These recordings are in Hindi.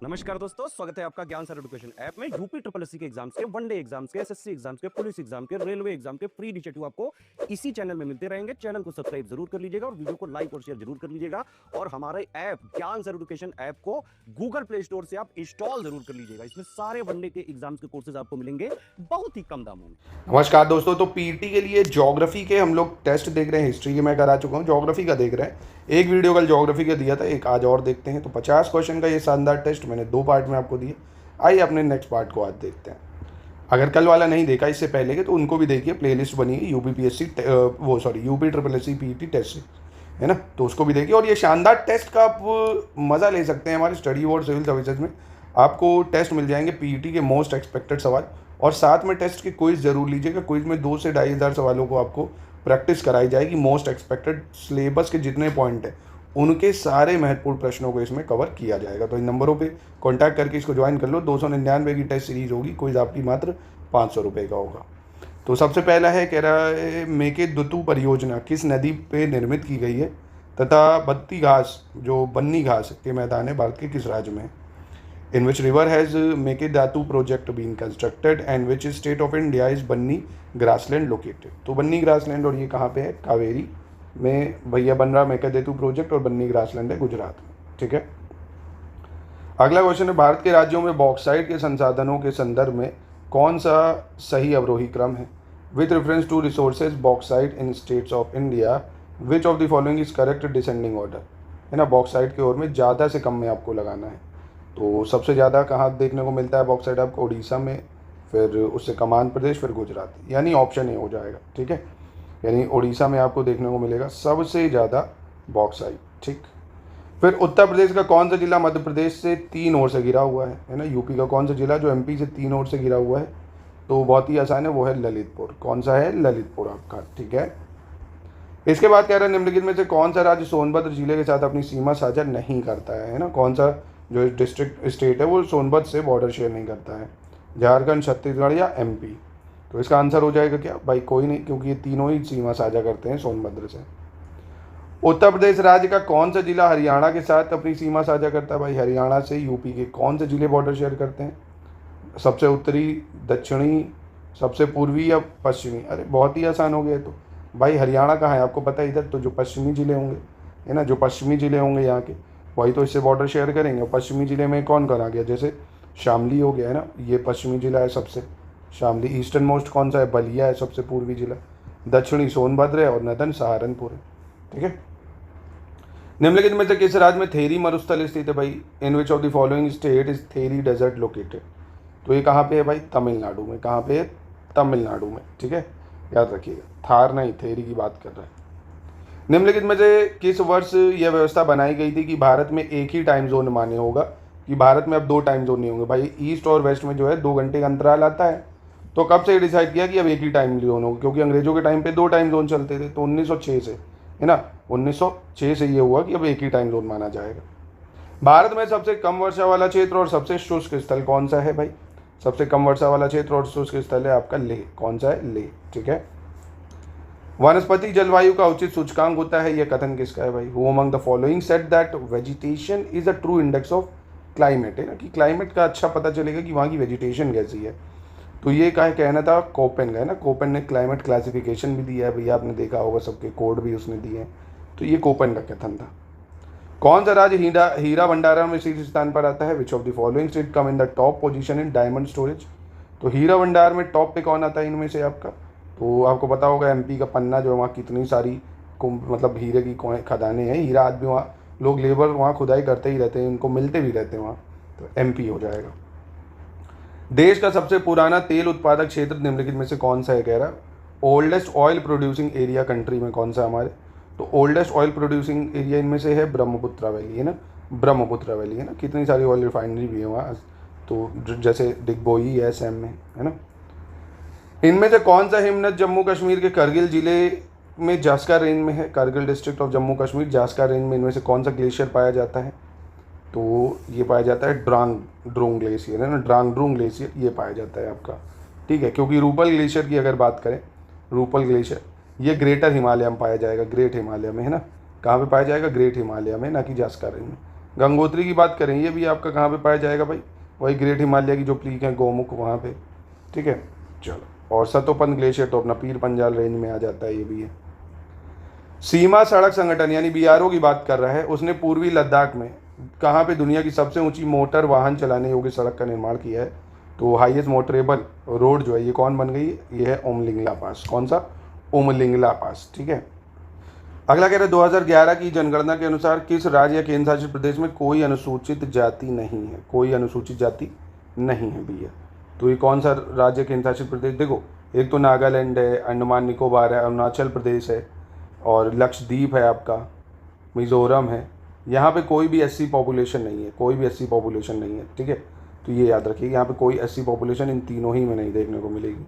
नमस्कार दोस्तों, स्वागत है आपका ज्ञान सर एजुकेशन ऐप में। यूपी ट्रिपल एससी के एग्जाम्स के, वनडे एग्जाम्स के, एसएससी एग्जाम्स के, पुलिस एग्जाम के, रेलवे एग्जाम के फ्री इनिशिएटिव आपको इसी चैनल में मिलते रहेंगे। चैनल को सब्सक्राइब जरूर कर लीजिएगा और वीडियो को लाइक और शेयर जरूर कर लीजिएगा। और हमारे ऐप ज्ञान सर एजुकेशन ऐप को गूगल प्ले स्टोर से आप इंस्टॉल जरूर कर लीजिएगा। इसमें सारे वनडे के एग्जाम्स के कोर्सेज आपको मिलेंगे बहुत ही कम दामों में। नमस्कार दोस्तों। तो पीटी के लिए ज्योग्राफी के हम लोग टेस्ट देख रहे हैं। हिस्ट्री के मैं करा चुका हूँ, ज्योग्राफी का देख रहे हैं। एक वीडियो कल ज्योग्राफी का दिया था, एक आज और देखते हैं। तो 50 क्वेश्चन का ये शानदार टेस्ट मैंने 2 पार्ट में आपको दिया। आइए अपने नेक्स्ट पार्ट को आज देखते हैं। अगर कल वाला नहीं देखा इससे पहले के, तो उनको भी देखिए, प्लेलिस्ट बनी है UP triple S C PT test है ना, तो उसको भी देखिए। और ये शानदार टेस्ट का आप मज़ा ले सकते हैं हमारे स्टडी अवार्ड सिविल सर्विसेज में। आपको टेस्ट मिल जाएंगे पीटी के मोस्ट एक्सपेक्टेड सवाल, और साथ में टेस्ट के क्विज जरूर लीजिएगा। क्विज में 2 से 2,500 सवालों को आपको प्रैक्टिस कराई जाएगी। मोस्ट एक्सपेक्टेड सिलेबस के जितने पॉइंट हैं उनके सारे महत्वपूर्ण प्रश्नों को इसमें कवर किया जाएगा। तो इन नंबरों पे कांटेक्ट करके इसको ज्वाइन कर लो। 299 की टेस्ट सीरीज होगी, क्विज आपकी मात्र 500 रुपये का होगा। तो सबसे पहला है, कह रहा है मेकेदुतु परियोजना किस नदी पे निर्मित की गई है तथा बत्ती घास जो बन्नी घास के मैदान है भारत के किस राज्य में। In which river has Mekedatu project been constructed and which state of India is Banni grassland located. तो बन्नी ग्रासलैंड और ये कहाँ पे है, कावेरी में भैया बन रहा मेकेदातु प्रोजेक्ट, और बन्नी ग्रासलैंड है गुजरात में। ठीक है, अगला क्वेश्चन है, भारत के राज्यों में बॉक्साइट के संसाधनों के संदर्भ में कौन सा सही अवरोही क्रम है। With reference to resources bauxite in states of India which of the following is correct descending order. है ना, बॉक्साइट की ओर में ज़्यादा से कम में आपको लगाना है। तो सबसे ज़्यादा कहाँ देखने को मिलता है बॉक्साइट आपको, उड़ीसा में, फिर उससे कमान प्रदेश, फिर गुजरात, यानी ऑप्शन ए हो जाएगा। ठीक है, यानी उड़ीसा में आपको देखने को मिलेगा सबसे ज़्यादा बॉक्साइट। ठीक, फिर उत्तर प्रदेश का कौन सा जिला मध्य प्रदेश से 3 ओर से घिरा हुआ है ना, यूपी का कौन सा जिला जो एमपी से 3 ओर से घिरा हुआ है, तो बहुत ही आसान है, वो है ललितपुर। कौन सा है, ललितपुर आपका। ठीक है, इसके बाद कह रहा है निम्नलिखित में से कौन सा राज्य सोनभद्र जिले के साथ अपनी सीमा साझा नहीं करता है ना, कौन सा जो डिस्ट्रिक्ट स्टेट है वो सोनभद्र से बॉर्डर शेयर नहीं करता है, झारखंड, छत्तीसगढ़ या एमपी। तो इसका आंसर हो जाएगा क्या भाई, कोई नहीं, क्योंकि ये तीनों ही सीमा साझा करते हैं सोनभद्र से। उत्तर प्रदेश राज्य का कौन सा जिला हरियाणा के साथ अपनी सीमा साझा करता है भाई, हरियाणा से यूपी के कौन से जिले बॉर्डर शेयर करते हैं, सबसे उत्तरी, दक्षिणी, सबसे पूर्वी या पश्चिमी। अरे बहुत ही आसान हो गया। तो भाई हरियाणा कहाँ है आपको पता है, इधर। तो जो पश्चिमी जिले होंगे, है ना, जो पश्चिमी जिले होंगे यहाँ के, वही तो इससे बॉर्डर शेयर करेंगे। पश्चिमी जिले में कौन कौन आ गया, जैसे शामली हो गया है ना, ये पश्चिमी जिला है सबसे, शामली। ईस्टर्न मोस्ट कौन सा है, बलिया है सबसे पूर्वी जिला। दक्षिणी सोनभद्र है, और नदन सहारनपुर है। ठीक है, निम्नलिखित में से किस राज्य में थेरी मरुस्थल स्थित है भाई, in which of the following state is Thar desert located. तो ये कहाँ पे है भाई, तमिलनाडु में। कहाँ पे है, तमिलनाडु में। ठीक है, याद रखिएगा, थार नहीं, थेरी की बात कर रहा है। निम्नलिखित में से किस वर्ष यह व्यवस्था बनाई गई थी कि भारत में एक ही टाइम जोन मान्य होगा, कि भारत में अब 2 टाइम जोन नहीं होंगे भाई, ईस्ट और वेस्ट में जो है 2 घंटे का अंतराल आता है। तो कब से डिसाइड किया कि अब एक ही टाइम जोन होगा, क्योंकि अंग्रेजों के टाइम पे 2 टाइम जोन चलते थे। तो 1906 से, है ना, 1906 से ये हुआ कि अब एक ही टाइम जोन माना जाएगा। भारत में सबसे कम वर्षा वाला क्षेत्र और सबसे शुष्क स्थल कौन सा है भाई, सबसे कम वर्षा वाला क्षेत्र और शुष्क स्थल है आपका लेह। कौन सा है, लेह। ठीक है, वनस्पति जलवायु का उचित सूचकांक होता है, यह कथन किसका है भाई, who among the following said that vegetation is a true index of climate. है ना, कि क्लाइमेट का अच्छा पता चलेगा कि वहाँ की वेजिटेशन कैसी है। तो ये का कहना था कोपेन का, है ना, कोपेन ने क्लाइमेट क्लासिफिकेशन भी दिया है भैया, आपने देखा होगा, सबके कोड भी उसने दिए हैं। तो ये कोपेन का कथन था। कौन सा राज्य हीरा भंडारण में शीर्ष स्थान पर आता है, which of the following state come in the top position in diamond storage. तो हीरा भंडार में टॉप पे कौन आता है इनमें से आपका, तो आपको पता होगा एमपी का पन्ना, जो वहाँ कितनी सारी मतलब हीरे की खदानें हैं, हीरा आज भी वहाँ लोग लेबर वहाँ खुदाई करते ही रहते हैं, उनको मिलते भी रहते हैं वहाँ। तो एमपी हो जाएगा। देश का सबसे पुराना तेल उत्पादक क्षेत्र निम्नलिखित में से कौन सा है, कह रहा है oldest oil producing area country में कौन सा हमारे। तो ओल्डेस्ट ऑयल प्रोड्यूसिंग एरिया इनमें से है ब्रह्मपुत्रा वैली, है ना, ब्रह्मपुत्रा वैली, है ना, कितनी सारी ऑयल रिफाइनरी भी है वहाँ। तो जैसे डिगबोई है असम में, है ना। इनमें से कौन सा हिमनद जम्मू कश्मीर के करगिल जिले में जास्का रेंज में है, करगिल डिस्ट्रिक्ट ऑफ जम्मू कश्मीर, जास्का रेंज में इनमें से कौन सा ग्लेशियर पाया जाता है। तो ये पाया जाता है ड्रोंग ग्लेशियर, है ना, ड्रोंग ग्लेशियर ये पाया जाता है आपका। ठीक है, क्योंकि रूपल ग्लेशियर की अगर बात करें, रूपल ग्लेशियर ये ग्रेटर हिमालय में पाया जाएगा, ग्रेट हिमालय में, है ना। कहाँ पे पाया जाएगा, ग्रेट हिमालय में, ना कि जास्का रेंज में। गंगोत्री की बात करें, ये भी आपका कहाँ पे पाया जाएगा भाई, वही ग्रेट हिमालय की जो पीक है गोमुख वहाँ पे, ठीक है। चलो, और सतोपन ग्लेशियर तो अपना पीर पंजाल रेंज में आ जाता है, ये भी है। सीमा सड़क संगठन यानी बीआरओ की बात कर रहा है, उसने पूर्वी लद्दाख में कहाँ पे दुनिया की सबसे ऊंची मोटर वाहन चलाने योग्य सड़क का निर्माण किया है। तो हाईएस्ट मोटरेबल रोड जो है ये कौन बन गई है, ये है उमलिंगला पास। कौन सा, उमलिंगला पास, ठीक है। अगला कह रहे हैं 2011 की जनगणना के अनुसार किस राज्य या केंद्र शासित प्रदेश में कोई अनुसूचित जाति नहीं है, कोई अनुसूचित जाति नहीं है भैया। तो ये कौन सा राज्य केंद्र शासित प्रदेश, देखो एक तो नागालैंड है, अंडमान निकोबार है, अरुणाचल प्रदेश है, और लक्षद्वीप है आपका, मिज़ोरम है। यहाँ पे कोई भी एससी पॉपुलेशन नहीं है, कोई भी एससी पॉपुलेशन नहीं है, ठीक है। तो ये याद रखिए, यहाँ पे कोई एससी पॉपुलेशन इन तीनों ही में नहीं देखने को मिलेगी।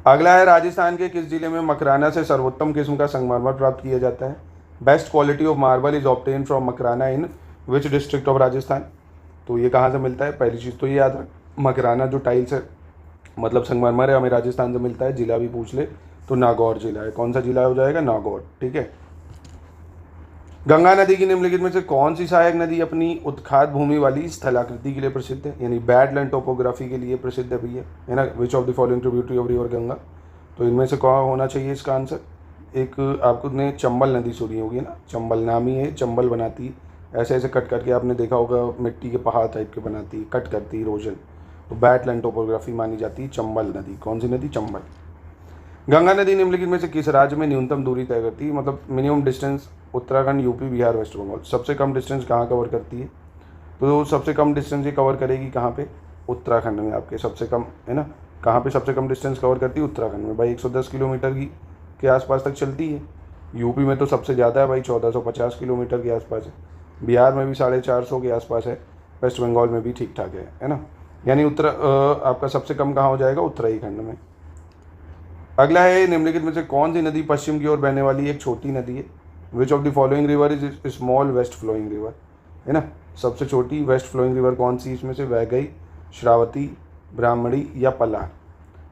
अगला है राजस्थान के किस जिले में मकराना से सर्वोत्तम किस्म का संगमरमर प्राप्त किया जाता है। Best quality of marble is obtain from Makrana in which district of Rajasthan. तो ये कहाँ से मिलता है, पहली चीज़ तो ये याद रख, मकराना जो टाइल्स है मतलब संगमरमर है, हमें राजस्थान से मिलता है। जिला भी पूछ ले तो नागौर जिला है। कौन सा जिला हो जाएगा, नागौर, ठीक है। गंगा नदी की निम्नलिखित में से कौन सी सहायक नदी अपनी उत्खात भूमि वाली स्थलाकृति के लिए प्रसिद्ध है, यानी बैडलैंड टोपोग्राफी के लिए प्रसिद्ध है भैया, है ना। विच of the following tributary of river Ganga. तो इनमें से कौन होना चाहिए इसका आंसर। एक आपको ने चंबल नदी सुनी होगी ना, चंबल नामी है, चंबल बनाती है, ऐसे ऐसे कट करके आपने देखा होगा, मिट्टी के पहाड़ टाइप के बनाती है, कट करती है इरोजन। तो बैडलैंड टोपोग्राफी मानी जाती है चंबल नदी। कौन सी नदी, चंबल। गंगा नदी निम्नलिखित में से किस राज्य में न्यूनतम दूरी तय करती है, मतलब minimum distance, Uttarakhand, UP, Bihar, West Bengal. सबसे कम डिस्टेंस कहाँ कवर करती है, तो सबसे कम डिस्टेंस ये कवर करेगी कहाँ पे, उत्तराखंड में आपके सबसे कम, है ना। कहाँ पे सबसे कम डिस्टेंस कवर करती है, उत्तराखंड में भाई, 110 किलोमीटर की के आसपास तक चलती है। यूपी में तो सबसे ज़्यादा है भाई, 1450 किलोमीटर के आसपास है। बिहार में भी 450 के आसपास है। वेस्ट बंगाल में भी ठीक ठाक है ना। यानी आपका सबसे कम कहाँ हो जाएगा, उत्तराखंड में। अगला है निम्नलिखित में से कौन सी नदी पश्चिम की ओर बहने वाली एक छोटी नदी है। Which of the following river is small west flowing river, है ना। सबसे छोटी वेस्ट फ्लोइंग रिवर कौन सी इसमें से, वैगई, श्रावती, ब्राह्मणी या पलार।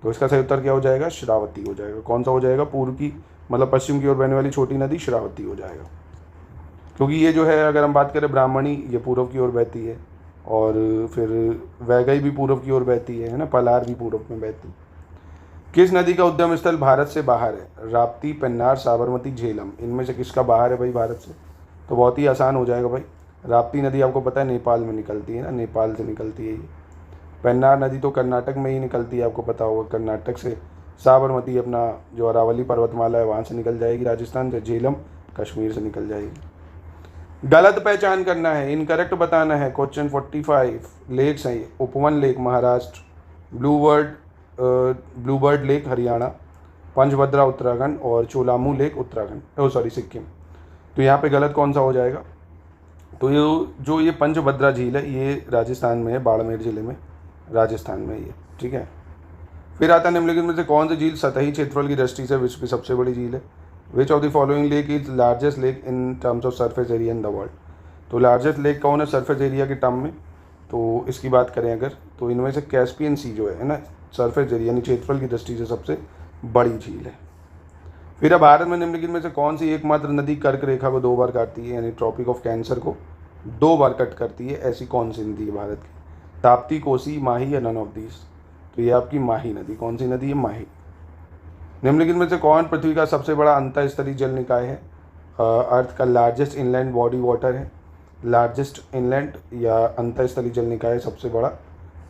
तो इसका सही उत्तर क्या हो जाएगा, श्रावती हो जाएगा। कौन सा हो जाएगा, पूर्व की मतलब पश्चिम की ओर बहने वाली छोटी नदी श्रावती हो जाएगा। क्योंकि ये जो है अगर हम बात करें ब्राह्मणी, ये पूर्व की ओर बहती है, और फिर वैगई भी पूर्व की ओर बहती है ना, पलार भी पूर्व में बहती है। किस नदी का उद्गम स्थल भारत से बाहर है, राप्ती, पेन्नार, साबरमती, झेलम। इनमें से किसका बाहर है भाई भारत से, तो बहुत ही आसान हो जाएगा भाई। राप्ती नदी आपको पता है नेपाल में निकलती है ना, नेपाल से निकलती है ये। पेन्नार नदी तो कर्नाटक में ही निकलती है, आपको पता होगा कर्नाटक से। साबरमती अपना जो अरावली पर्वतमाला है वहाँ से निकल जाएगी राजस्थान से। झेलम कश्मीर से निकल जाएगी। गलत पहचान करना है, इनकरेक्ट बताना है। क्वेश्चन 45 लेक्स हैं, Upvan lake Maharashtra, bluebird lake Haryana, Panchbhadra Uttarakhand, और चोलामू लेक उत्तराखंड, सिक्किम। तो यहाँ पे गलत कौन सा हो जाएगा, तो ये पंचभद्रा झील है, ये राजस्थान में है, बाड़मेर जिले में, राजस्थान में ये, ठीक है। फिर आता है निम्नलिखित में से कौन सी झील सतही क्षेत्रफल की दृष्टि से विश्व की सबसे बड़ी झील है। Which of the following lake is largest lake in terms of surface area in the world. तो लार्जेस्ट लेक कौन है सरफेस एरिया के टर्म में, तो इसकी बात करें अगर, तो इनमें से कैस्पियन सी जो है ना, सरफेस एरिया यानी क्षेत्रफल की दृष्टि से सबसे बड़ी झील है। फिर अब भारत में निम्नलिखित में से कौन सी एकमात्र नदी कर्क रेखा को 2 बार काटती है, यानी ट्रॉपिक ऑफ कैंसर को 2 बार कट करती है, ऐसी कौन सी नदी है भारत की। ताप्ती, कोसी, माही या नन ऑफ दीज। तो ये आपकी माही नदी। कौन सी नदी है, माही। निम्नलिखित में से कौन पृथ्वी का सबसे बड़ा अंतःस्थलीय जल निकाय है। अर्थ का लार्जेस्ट इनलैंड बॉडी वाटर है, लार्जेस्ट इनलैंड या अंतःस्थलीय जल निकाय सबसे बड़ा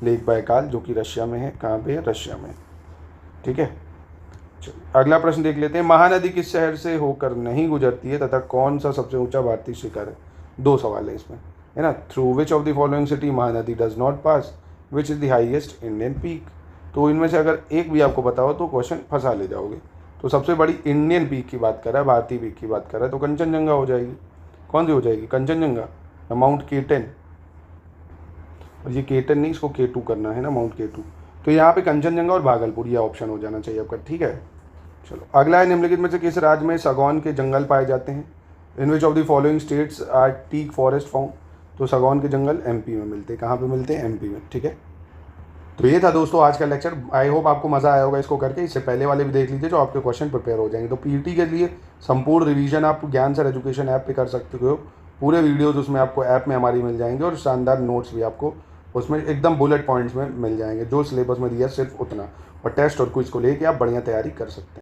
लेक बैकाल, जो कि रशिया में है। कहाँ पे है, रशिया में, ठीक है। अगला प्रश्न देख लेते हैं। महानदी किस शहर से होकर नहीं गुजरती है तथा कौन सा सबसे ऊंचा भारतीय शिखर है। 2 सवाल है इसमें, है ना। Through which of the following city Mahanadi does not pass, which is the highest Indian peak. तो इनमें से अगर एक भी आपको बताओ तो क्वेश्चन फंसा ले जाओगे। तो सबसे बड़ी इंडियन पीक की बात कर रहा है, भारतीय पीक की बात कर रहा है, तो कंचनजंगा हो जाएगी। कौन सी हो जाएगी, कंचनजंगा, माउंट केटन। और ये केटन नहीं, इसको K2 करना है ना, माउंट K2। तो यहाँ पे कंचनजंगा और भागलपुर ये ऑप्शन हो जाना चाहिए आपका, ठीक है। चलो अगला है निम्नलिखित में से किस राज्य में सागौन के जंगल पाए जाते हैं। In which of the following states are teak forest found. तो सागौन के जंगल MP में मिलते हैं। कहाँ पे मिलते हैं, MP में, ठीक है। तो ये था दोस्तों आज का लेक्चर। आई होप आपको मज़ा आया होगा इसको करके। इससे पहले वाले भी देख लीजिए जो आपके क्वेश्चन प्रिपेयर हो जाएंगे। तो PET के लिए संपूर्ण रिवीजन आप ज्ञान सर एजुकेशन ऐप पे कर सकते हो। पूरे वीडियोज़ उसमें आपको ऐप में हमारी मिल जाएंगे और शानदार नोट्स भी आपको उसमें एकदम बुलेट पॉइंट्स में मिल जाएंगे। जो सिलेबस में दिया सिर्फ उतना, और टेस्ट और क्विज को लेके आप बढ़िया तैयारी कर सकते हैं।